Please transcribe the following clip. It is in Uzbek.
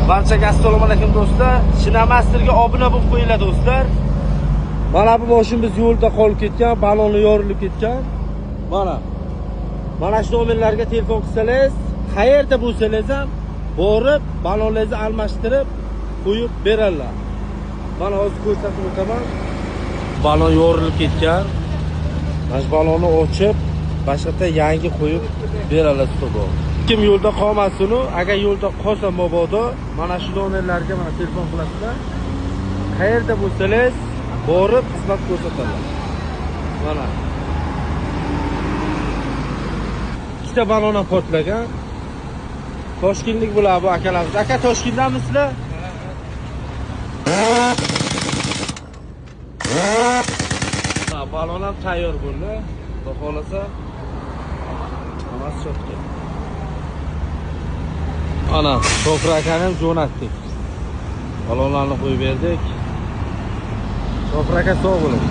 Barchaga assalomu alaykum do'stlar. Shinamasterga obuna bo'lib qo'yinglar do'stlar. Mana bu mashina yo'lda qolib ketgan, baloni yorilib ketgan. Mana shu nomerlarga telefon qilsangiz, qayerda bo'lsangiz ham borib, balonlarni almashtirib qo'yib beradilar. Mana hozir ko'rsatib o'taman. Balon yorilib ketgan. Mana shu balonni ochib, boshqa yangi qo'yib beradilar ustobo. Kim yo'lda qolmasin, agar yo'lda qolsa mabodo, mana shu nomerlarga mana telefon qilasizlar. Qayerda bo'lsangiz, borib xizmat ko'rsatadilar. Mana. Ikkita balon ham portlagan. Toshkentlik bular bu akalarimiz. Aka Toshkentdamisizlar? Balon ham tayyor bo'ldi. Xudo xolasa hammasi chotga. Ana, Shofir akani ham jo'natdik. Balonlarni qo'yib berdik. Shofir aka sog' bo'ling.